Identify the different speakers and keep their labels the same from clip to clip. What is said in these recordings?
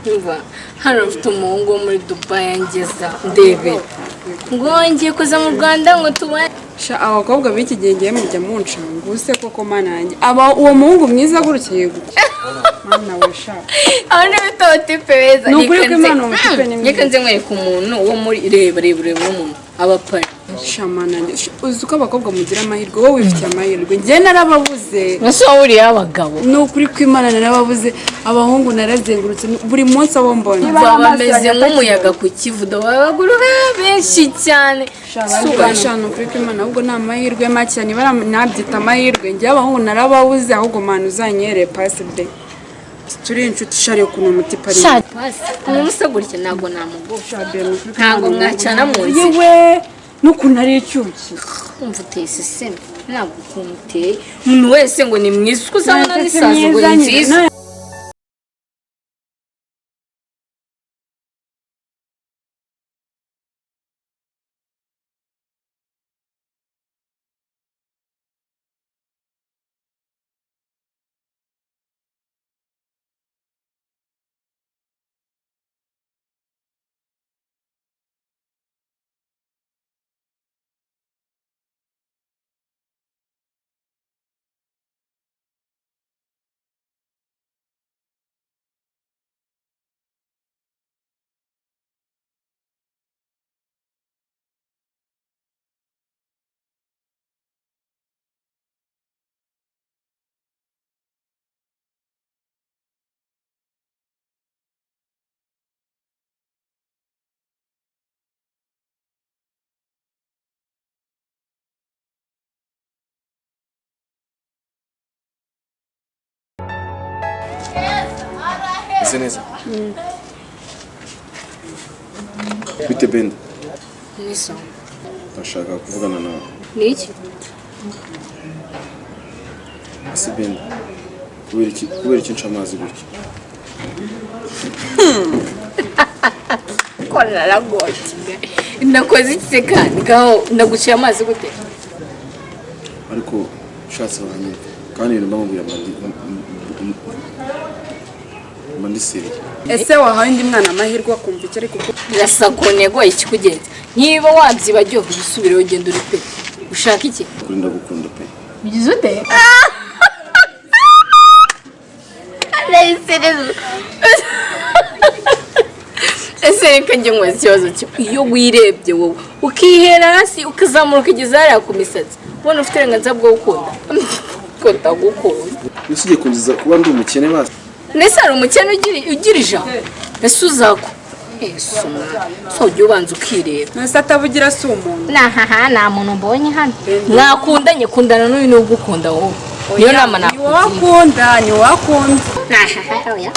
Speaker 1: Umva hano mfite umuhungu wo muri Dubai yangeza ndebe ngo ngiye kuza mu Rwanda ngo tubane
Speaker 2: abakobwa b'iki gihe ngiye mujya muncanga use koko mana yanjye uwo muhungu mwiza gurukiye gutya mana we sha
Speaker 1: abone bitaho tipe beza
Speaker 2: ni ukuri ko Imana umutipe ni
Speaker 1: mwiza nze mwereka umuntu wo muri reba n'umuntu abapari
Speaker 2: shamana uzi ko abakobwa mugira amahirwe wowe wifitiye amahirwe njye narababuze
Speaker 1: nase wuri abagabo
Speaker 2: ni ukuri ko Imana narababuze abahungu narazengurutse buri munsi abo mbona
Speaker 1: bameze nk'umuyaga ku kivudo babaguru benshi cyane
Speaker 2: shano kuri ko Imana ahubwo ni amahirwe make cyane nabyita amahirwe njye abahungu narababuze ahubwo mana uzanyere pasi de turi inshuti shari ukuntu umutipa ari
Speaker 1: umuntu se gutya ntabwo namugusha ntabwo mwacana mu nzi
Speaker 2: yewe n'ukuntu ari icyuki
Speaker 1: umva uteye iseseme ntabwo ukuntu uteye umuntu wese ngo ni mwiza uko uzabona n'isazi ngo ni nziza
Speaker 3: neza bite benda
Speaker 1: niso
Speaker 3: ndashaka kuvugana nawe
Speaker 1: niki
Speaker 3: ase benda kubera iki nshamazi gutya
Speaker 1: kora ragote nakoze iki kandi gaho naguciye amazi gute
Speaker 3: ariko ushatse wanye kandi ndamubwira mandisiri
Speaker 2: ese wahaye indi mwana amahirwe akumva icyo ari kuko
Speaker 1: birasakone iki kugenza niba wabyibagiwe gusubira ugenda uri pe ushaka iki
Speaker 3: kuri ndagukunda pe
Speaker 1: bigize ute ese reka njye nkwaza ikibazo cyo iyo wirebye wowe ukihera hasi ukazamuka ukigeza hariya ku misatsi ubona ufite uburenganzira bwo gukunda ko ndagukunda
Speaker 3: ese ugiye kunziza kuba ndi umukene basi
Speaker 1: nese hari umukene ugira ijambo ese uzako so ujya ubanza ukireba
Speaker 2: nese atavugira si umuntu
Speaker 1: nahaha nta muntu mbonye hano mwakundanye kundana n'uyu n'ugukunda wowe niyo nama
Speaker 2: nakugira ni wakunda
Speaker 1: nahaha oya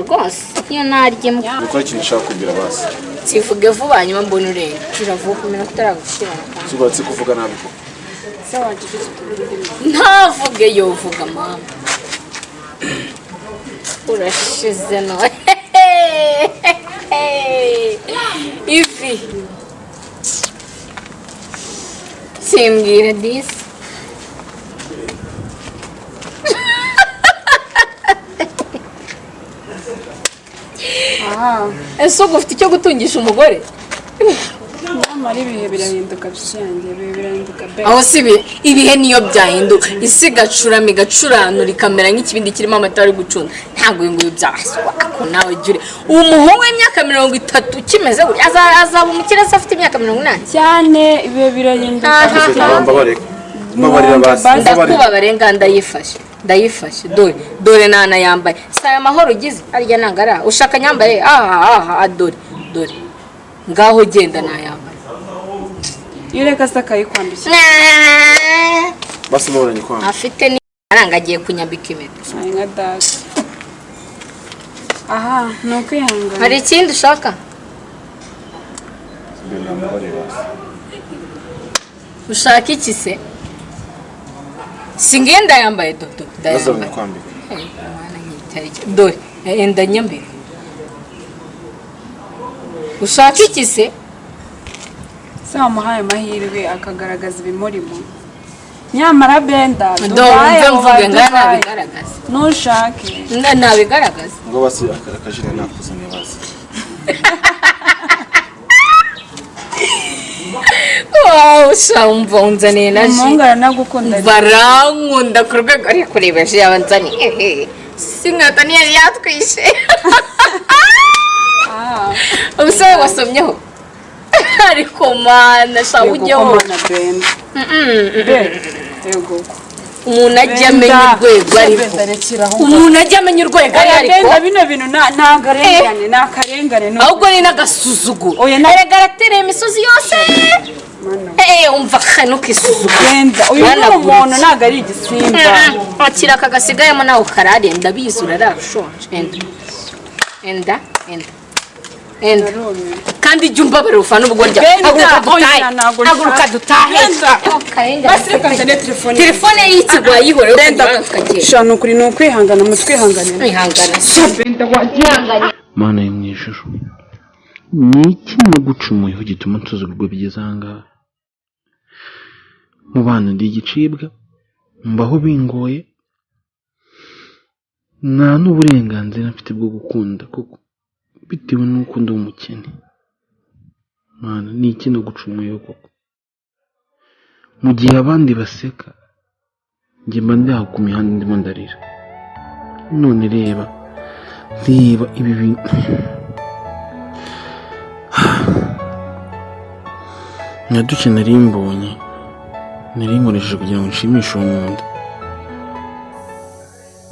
Speaker 1: rwose iyo naryemo
Speaker 3: ukora ikintu ushaka kugira basi
Speaker 1: sivuge vuba nyuma mbona urenga kiravuga iminota itaragushirana kandi
Speaker 3: tubatse kuvuga nabi ko
Speaker 2: se wajije
Speaker 1: ntavuge yovuga mama urashize no ivi simbwira disi ese ubwo ufite icyo gutungisha umugore
Speaker 2: nyamara ibihe birahinduka bishangiye ibihe birahinduka be
Speaker 1: aho si ibihe niyo byahinduka isi igacurama igacuranura ikamera nk'ikibindi kirimo amata ari gucunda ntabwo uyu nguyu byaswa ako nawe jure uwo muhungu w'imyaka 30 kimeze gutya azaba umukire se afite imyaka 80
Speaker 2: cyane ibihe birahinduka
Speaker 3: mbabarira basi
Speaker 1: ndakubabare ndayifashe dore nana yambaye saya amahoro ugize arya nangara ushaka nyambaye dore ngaho genda nayambaye
Speaker 2: ireka saka yikwambishye
Speaker 3: basi muranye kwamba
Speaker 1: afite ni arangagiye kunyambika impeta
Speaker 2: ay nka data aha nuko ihangana
Speaker 1: hari ikindi ushaka ushaka iki se singenda yambaye
Speaker 3: ndayambaye kwambika
Speaker 1: dore enda nyambika ushaka iki se
Speaker 2: wamuhaye amahirwe akagaragaza ibimurimo nyamara Benda
Speaker 1: mve mvuge nga nabigaragaza
Speaker 2: ntushake
Speaker 1: nabigaragaza
Speaker 3: ngo basi akajire nakuzaniye basi
Speaker 1: wow shamva unzaniye na
Speaker 2: umuhungu aranagukunda
Speaker 1: barankunda ku rwego ari kurebesha yabanzaniye sinkata niyo yatwishe ubusore wasomyeho ariko mana shaho ujyeho umuntu ajya amenya urwego ariko umuntu ajya amenya urwego ariko
Speaker 2: bino bintu ntabwo arengane ni akarengane
Speaker 1: ahubwo ni n'agasuzuguro erega aratereye imisozi yose umva kano kisuzuguro
Speaker 2: uyu ni umuntu ntabwo ari igisimba
Speaker 1: akira aka gasigayemo nawe ukarare ndabizi urararushonje enda kandi jya umbabarira ufana ubugorya haguruka dutahe telefone y'ikigwa yihore
Speaker 2: shana ukuri ni ukwihangana mu twihanganira
Speaker 4: mana yo mu ijuru ni iki nagucumuyeho gituma nsuzugurwa bigeze aha ngaha mu bana ndi igicibwa mbaho bingoye nta n'uburenganzira mfite bwo gukunda koko bitewe n'uko ndi umukene mana ni iki nagucumuyeho koko mu gihe abandi baseka njye mba ndi aho ku mihanda ndimo ndarira none reba ibi bintu nyaduke nari mbonye nari nkoresheje kugira ngo nshimishe uwo nkunda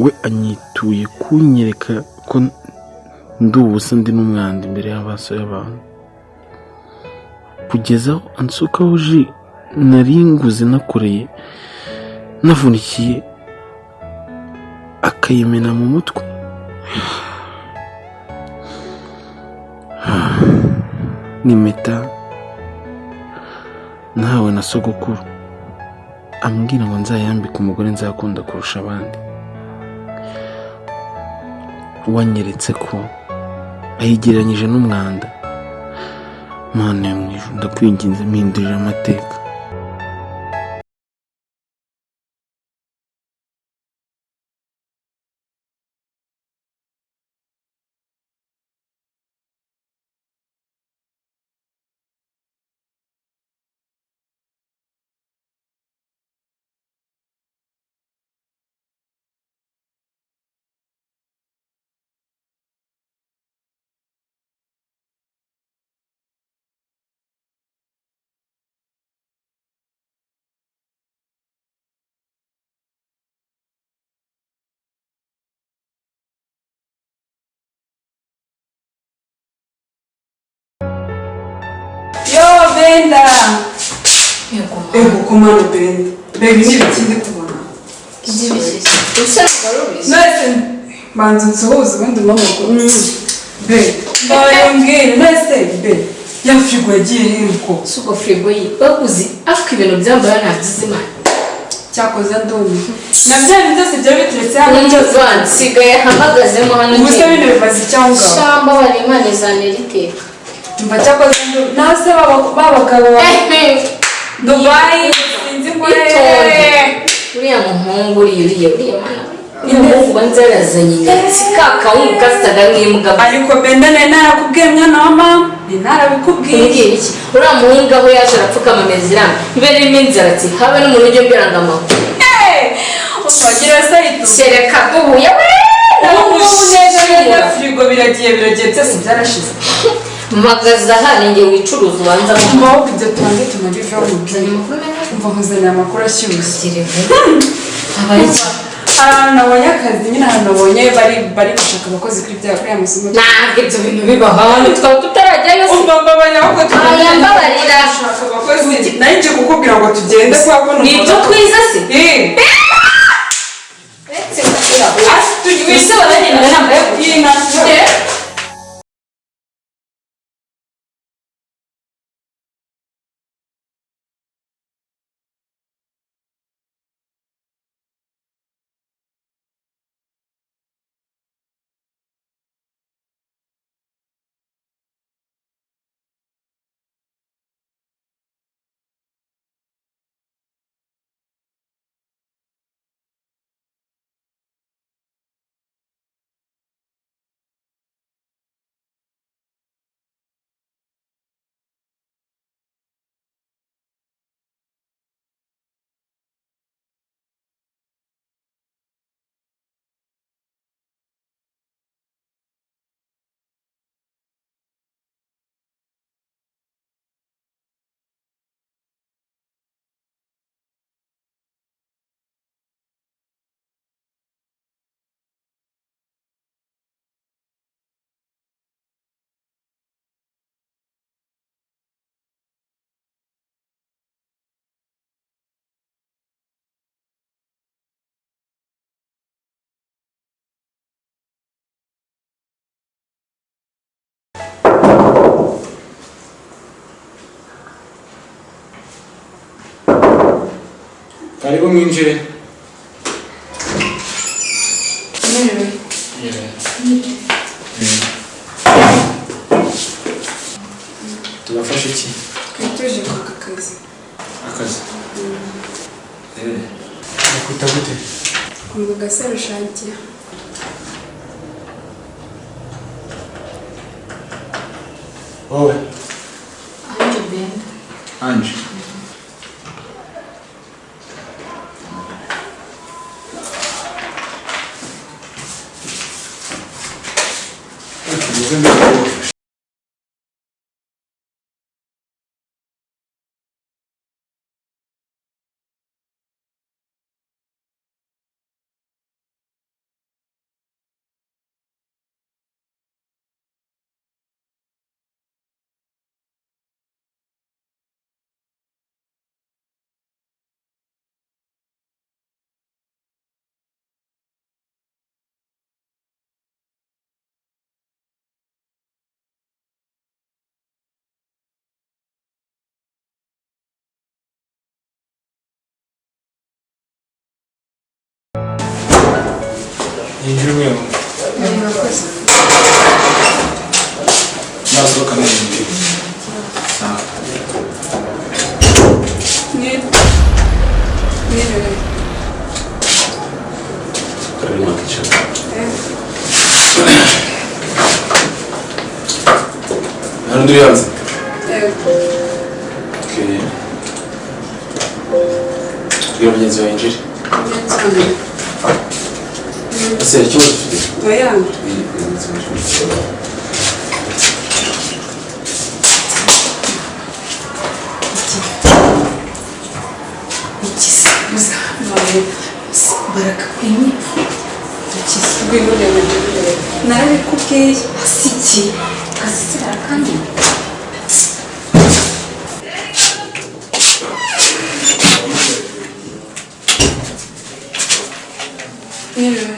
Speaker 4: we anyituye kunyereka ko ndi ubusa ndi n'umwanda imbere y'amaso y'abantu kugeza aho ansukaho ji nari nguze nakoreye navunikiye akayimena mu mutwe n'impeta nahawe na sogokuru ambwira ngo nzayambike umugore nzakunda kurusha abandi wanyeretse ko ayigereranyije n'umwanda mana yo mu ijuru ndakwinginze mpindurira amateka
Speaker 2: Benda ego komano Benda baby n'ibikindi kubona nese banza nsohoze ubundi mama be bayongere nese be ya frigo yagiye hemko
Speaker 1: suko frigo yi bakuzi afika ibintu byambara ntabyizima
Speaker 2: cyakoze ndoni nabyari byose byo bituretse hano
Speaker 1: byose wansigaye hamagazemo hano
Speaker 2: gusa bino bimaze cyangwa
Speaker 1: shamba wari imana izanira
Speaker 2: mba cyakoze nase babagabo Dubai sinzi ko
Speaker 1: uriya muhungu uriya mana umuhungu banzarazanye nyatsi kakawungu kasaga nk'imbwa
Speaker 2: ariko Benda narakubwiye mwana wa mama narabikubwiye
Speaker 1: iki uriya muhungu aho yaje arapfukama amezira mbere y'inzara ati habe n'umuntu ujye mbwira ngo amaho
Speaker 2: usagira sayito
Speaker 1: sereka duhuye
Speaker 2: umunezero frigo biragiye byose byarashize
Speaker 1: magaza hano ngiye wicuruza ubanza
Speaker 2: mbaho kujya tubanze tunabivaho umva nkuzanira amakuru ashyushye ahantu nabonye akazi nyine ahantu nabonye bari gushaka abakozi kuri aya masomo
Speaker 1: ntabwo ibyo bintu bibaho hano twaba tutarajyayo se
Speaker 2: umva mbabarira ahubwo
Speaker 1: mbabarira
Speaker 2: gushaka abakozi nayo ngiye kukubwira ngo tugende kwa kono
Speaker 1: ni ibyo twize se
Speaker 2: wise baragenda nambaye
Speaker 3: Karibu mwinjire. Tubafashe iki?
Speaker 2: Tuje kwaka akazi.
Speaker 3: Akazi. Nakwita gute?
Speaker 2: Ngo gasero shantiya.
Speaker 3: Wowe.
Speaker 1: Anje Ben.
Speaker 3: Anje. Injire umwe. Nasohoka n'injire. Sawa. Karibu mwakichana. Hano ndiri yanze. Okay. Iyo mgenzi wa injire. Ese ikibazo ufite?
Speaker 2: Oya.
Speaker 1: Baraka kwini.
Speaker 2: Nawe kubwiye
Speaker 1: Asiki. Kasira kandi.
Speaker 2: Niriwe.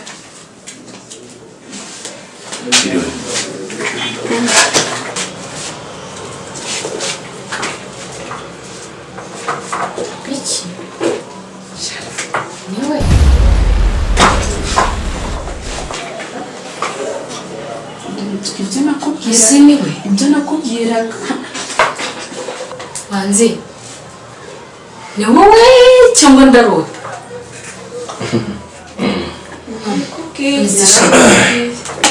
Speaker 1: Bichi. Niwe.
Speaker 2: Ibyo nakubwira.
Speaker 1: Ese niwe.
Speaker 2: Ibyo nakubwiraga.
Speaker 1: Manzi. Ni wowe cyangwa ndarota?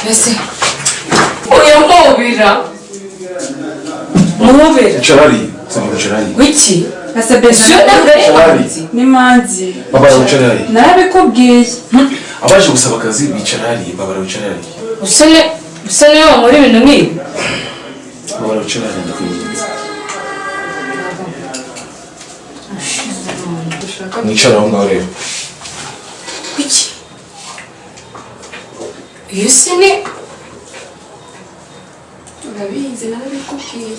Speaker 1: Ese. Oya mubira. Mubira.
Speaker 3: Charari. Sababu charari.
Speaker 1: Wiki.
Speaker 2: Asa beza.
Speaker 3: Charari.
Speaker 2: Ni manzi.
Speaker 3: Babara wicarari.
Speaker 2: Narabikubwiye.
Speaker 3: Abaje gusaba akazi bicarari, babara wicarari.
Speaker 1: Usane wa muri bintu nk'ibi.
Speaker 3: Babara wicarari ndakwinginze. Mwicara aho ngaho rero.
Speaker 1: Wiki. Iyo sine.
Speaker 2: Urabizi narabikubwiye.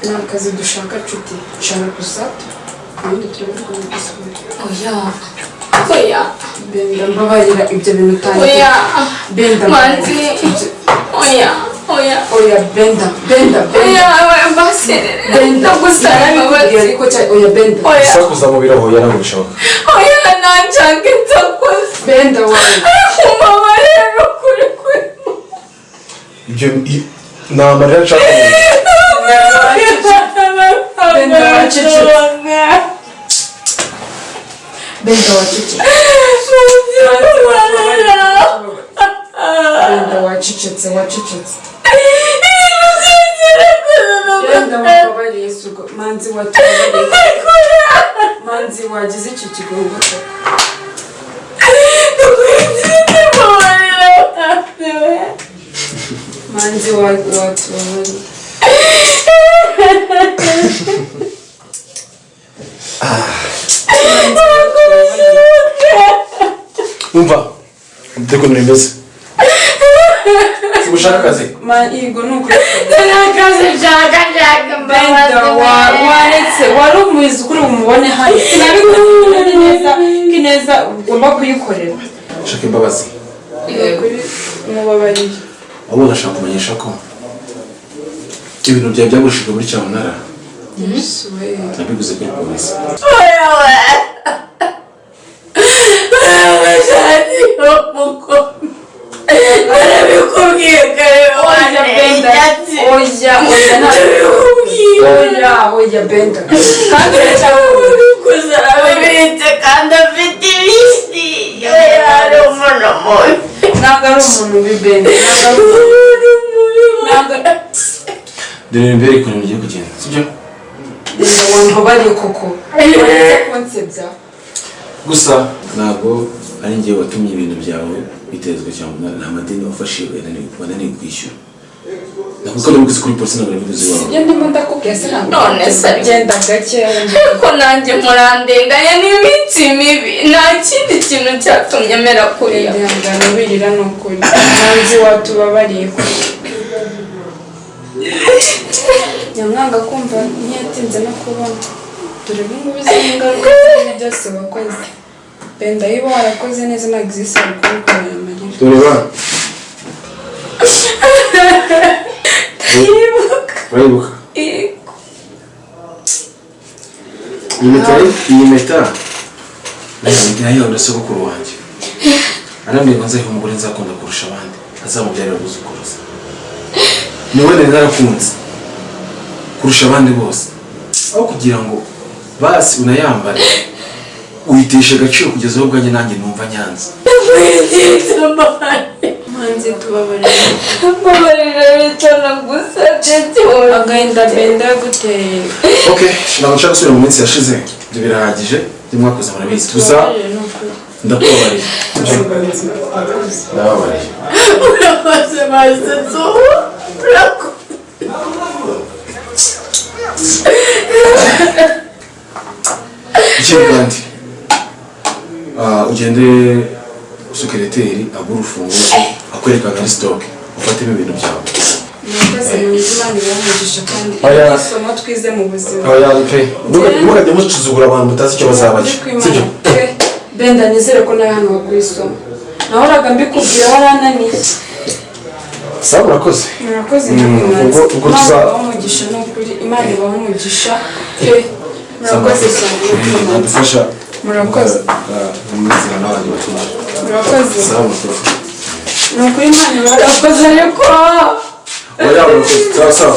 Speaker 2: Ni akazi dushaka nshuti. Nshaka gusa ubundi turabikora gusubira.
Speaker 1: Oya.
Speaker 2: Benda mbabarira ibyo bintu utangiye.
Speaker 1: Oya.
Speaker 2: Benda
Speaker 1: Manzi. Oya.
Speaker 2: Oya benda.
Speaker 1: Oya basi.
Speaker 2: Benda
Speaker 1: Ndagusaba
Speaker 2: narabikubwiye ariko oya benda.
Speaker 1: Oya.
Speaker 3: Sakuza mu biraho yaragushoka.
Speaker 1: Oya nanjye ndakuze.
Speaker 2: Benda wawe.
Speaker 1: Umbabarira kuri.
Speaker 3: Ibyo namarira nshaka.
Speaker 2: Benda wacecetse. Benda wacecetse. Benda wacecetse. Benda wababariye sugo. Manzi watubabariye. Manzi wagize icyo kigongo. Manzi watubabariye.
Speaker 3: Umva. Ndeko nimeze. Sibushaka akazi.
Speaker 2: Igo nuko.
Speaker 1: Nakazi shaka
Speaker 2: Benda waretse wari umuzi kuri umubone hano. Sinabikubwira neza kineza ugomba kuyikorera.
Speaker 3: Shaka imbabazi.
Speaker 2: Kuri umubabariye.
Speaker 3: Abo nashaka kumenyesha ko ibintu byawe byagushijwe muri cyamunara nabiguze kuri polisi.
Speaker 1: narabikubwiye kare
Speaker 2: oya Benda kandi
Speaker 1: urabitse kandi afite ibisi ari umuntu mubi
Speaker 2: ntabwo ari umuntu ubi Benda
Speaker 3: dore imbere ukuntu mugiye kugenda sibyo?
Speaker 2: wumva bari koko uretse kunsebya
Speaker 3: gusa ntabwo ari njye watumye ibintu byawe bitezwa cyangwa nta madeni wafashe wananiwe kwishyura. Nakuko nabiguze kuri polisi ntabwo nabiguze iwawe.
Speaker 2: sibyo ndimo ndakubwiye se ntabwo
Speaker 1: none se
Speaker 2: genda gake
Speaker 1: ko nanjye murandenganya n'iminsi mibi nta kindi kintu cyatumye mera kuriya
Speaker 2: ihangane wirira ni ukuri nanzi watubabariye nyamwanga kumva ntiyatinze no kubona dore nk'ubu izi ingaruka z'ibi byose wakoze Benda yiba warakoze neza ntabwo izisaba kubikorera amarira
Speaker 3: dore ba urayibuka iyi meta nayo na sogokuru wanjye arambwira ngo nzayiha umugore nzakunda kurusha abandi azamubyarira abuzukuruza. niwe nari narakunze kurusha abandi bose aho kugira ngo basi unayambare uyitesha agaciro kugeza aho ubwanjye nanjye numva nyanza.
Speaker 2: manzi tubabarira
Speaker 1: bitana gusa
Speaker 2: agahinda Benda yaguteye
Speaker 3: Okay, ntabwo nshaka gusubira mu minsi yashize ibyo birahagije ibyo mwakoze murabizi gusa ndakubabariye ndababariye
Speaker 1: urakoze masetso
Speaker 3: ikindi kandi ugende sekereteri agura urufunguzo akwereka nka stock ufatemo ibintu byawe.
Speaker 2: murakoze manzi Imana ibamugisha kandi isomo twize mu buzima
Speaker 3: ntukajya mucuzugura abantu mutazi icyo bazabajya sibyo?
Speaker 2: Benda nizere ko nawe hano waguha isomo nahoraga mbikubwira warananiye
Speaker 3: sawa murakoze
Speaker 2: ubwo Imana ibaha umugisha ni ukuri Imana ibaha umugisha murakoze cyane
Speaker 3: nadufasha
Speaker 2: murakoze
Speaker 3: umwizera n'abandi batumije.
Speaker 2: murakoze
Speaker 3: sawa murakoze
Speaker 2: ni ukuri Imana ibarakoze ariko
Speaker 3: oya murakoze sawa